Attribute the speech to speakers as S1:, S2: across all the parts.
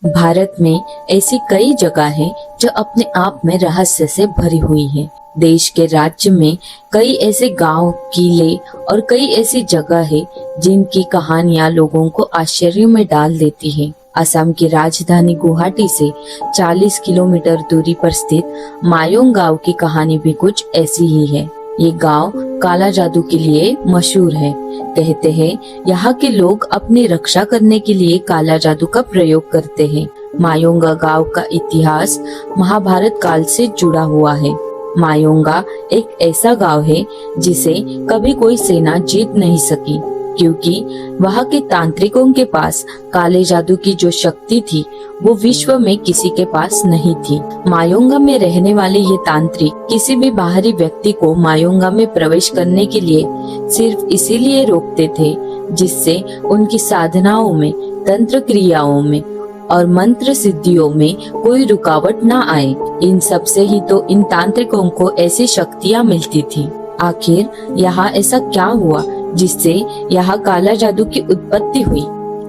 S1: भारत में ऐसी कई जगह है जो अपने आप में रहस्य से भरी हुई है। देश के राज्य में कई ऐसे गांव, किले और कई ऐसी जगह है जिनकी कहानियां लोगों को आश्चर्य में डाल देती है। असम की राजधानी गुवाहाटी से 40 किलोमीटर दूरी पर स्थित मायोंग गांव की कहानी भी कुछ ऐसी ही है। ये गांव काला जादू के लिए मशहूर है। कहते हैं यहाँ के लोग अपनी रक्षा करने के लिए काला जादू का प्रयोग करते हैं। मायोंगा गांव का इतिहास महाभारत काल से जुड़ा हुआ है। मायोंगा एक ऐसा गांव है जिसे कभी कोई सेना जीत नहीं सकी, क्योंकि वहाँ के तांत्रिकों के पास काले जादू की जो शक्ति थी वो विश्व में किसी के पास नहीं थी। मायोंगा में रहने वाले ये तांत्रिक किसी भी बाहरी व्यक्ति को मायोंगा में प्रवेश करने के लिए सिर्फ इसीलिए रोकते थे जिससे उनकी साधनाओं में, तंत्र क्रियाओं में और मंत्र सिद्धियों में कोई रुकावट ना आए। इन सब से ही तो इन तांत्रिकों को ऐसी शक्तियाँ मिलती थी। आखिर यहाँ ऐसा क्या हुआ जिससे यहाँ काला जादू की उत्पत्ति हुई?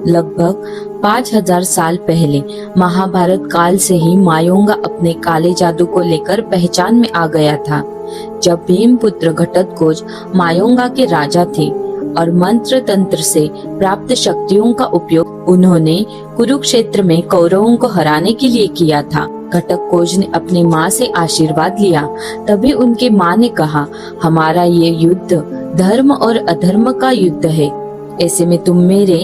S1: लगभग 5000 साल पहले महाभारत काल से ही मायोंगा अपने काले जादू को लेकर पहचान में आ गया था। जब भीम पुत्र घटोत्कच मायोंगा के राजा थे और मंत्र तंत्र से प्राप्त शक्तियों का उपयोग उन्होंने कुरुक्षेत्र में कौरवों को हराने के लिए किया था। घटोत्कच ने अपनी माँ से आशीर्वाद लिया। तभी उनके माँ ने कहा, हमारा ये युद्ध धर्म और अधर्म का युद्ध है। ऐसे में तुम मेरे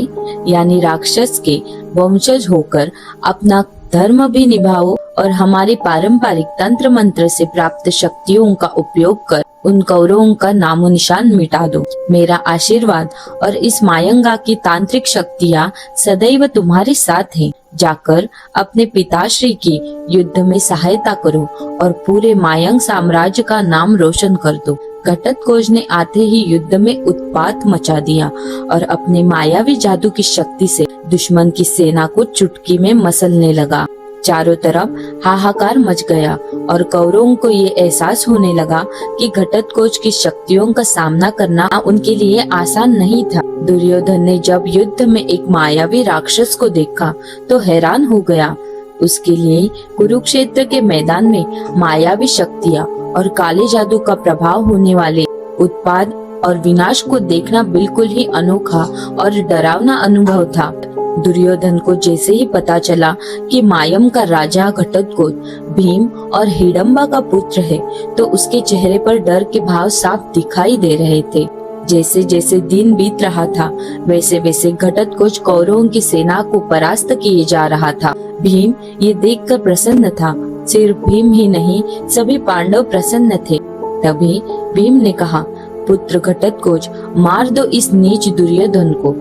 S1: यानी राक्षस के वंशज होकर अपना धर्म भी निभाओ और हमारे पारंपरिक तंत्र मंत्र से प्राप्त शक्तियों का उपयोग कर उन कौरवों का नामो निशान मिटा दो। मेरा आशीर्वाद और इस मायोंगा की तांत्रिक शक्तियाँ सदैव तुम्हारे साथ हैं। जाकर अपने पिताश्री की युद्ध में सहायता करो और पूरे मायोंग साम्राज्य का नाम रोशन कर दो। घटोत्कच ने आते ही युद्ध में उत्पात मचा दिया और अपने मायावी जादू की शक्ति से दुश्मन की सेना को चुटकी में मसलने लगा। चारों तरफ हाहाकार मच गया और कौरवों को ये एहसास होने लगा कि घटोत्कच की शक्तियों का सामना करना उनके लिए आसान नहीं था। दुर्योधन ने जब युद्ध में एक मायावी राक्षस को देखा तो हैरान हो गया। उसके लिए कुरुक्षेत्र के मैदान में मायावी शक्तियाँ और काले जादू का प्रभाव होने वाले उत्पात और विनाश को देखना बिल्कुल ही अनोखा और डरावना अनुभव था। दुर्योधन को जैसे ही पता चला कि मायम का राजा घटोत्कच भीम और हिडम्बा का पुत्र है, तो उसके चेहरे पर डर के भाव साफ दिखाई दे रहे थे। जैसे जैसे दिन बीत रहा था वैसे वैसे घटोत्कच कौरवों की सेना को परास्त किए जा रहा था। भीम ये देखकर प्रसन्न था। सिर्फ भीम ही नहीं, सभी पांडव प्रसन्न थे। तभी भीम ने कहा, पुत्र घटोत्कच, मार दो इस नीच दुर्योधन को।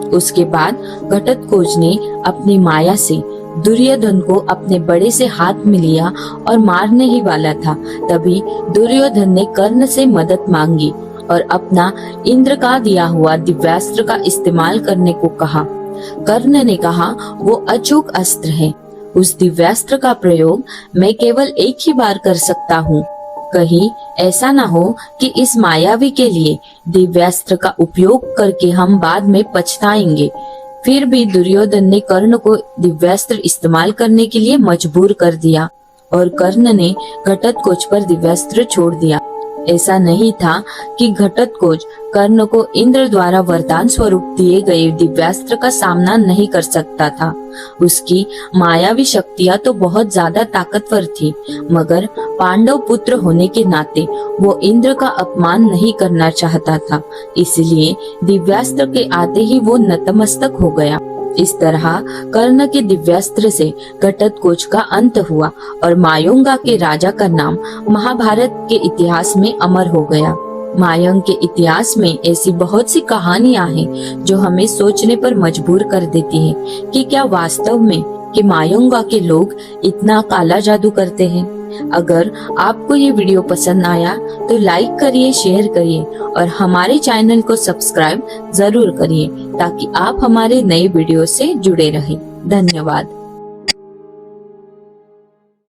S1: उसके बाद घटोत्कच ने अपनी माया से दुर्योधन को अपने बड़े से हाथ में लिया और मारने ही वाला था। तभी दुर्योधन ने कर्ण से मदद मांगी और अपना इंद्र का दिया हुआ दिव्यास्त्र का इस्तेमाल करने को कहा। कर्ण ने कहा, वो अचूक अस्त्र है। उस दिव्यास्त्र का प्रयोग मैं केवल एक ही बार कर सकता हूँ। कहीं ऐसा ना हो कि इस मायावी के लिए दिव्यास्त्र का उपयोग करके हम बाद में पछताएंगे। फिर भी दुर्योधन ने कर्ण को दिव्यास्त्र इस्तेमाल करने के लिए मजबूर कर दिया और कर्ण ने घटोत्कच पर दिव्यास्त्र छोड़ दिया। ऐसा नहीं था कि घटोत्कच कर्ण को इंद्र द्वारा वरदान स्वरूप दिए गए दिव्यास्त्र का सामना नहीं कर सकता था। उसकी मायावी शक्तियां तो बहुत ज्यादा ताकतवर थी, मगर पांडव पुत्र होने के नाते वो इंद्र का अपमान नहीं करना चाहता था। इसलिए दिव्यास्त्र के आते ही वो नतमस्तक हो गया। इस तरह कर्ण के दिव्यास्त्र से घटोत्कच का अंत हुआ और मायोंगा के राजा का नाम महाभारत के इतिहास में अमर हो गया। मायोंग के इतिहास में ऐसी बहुत सी कहानियां हैं जो हमें सोचने पर मजबूर कर देती हैं कि क्या वास्तव में कि मायोंगा के लोग इतना काला जादू करते हैं। अगर आपको ये वीडियो पसंद आया तो लाइक करिए, शेयर करिए और हमारे चैनल को सब्सक्राइब जरूर करिए ताकि आप हमारे नए वीडियो से जुड़े रहें। धन्यवाद।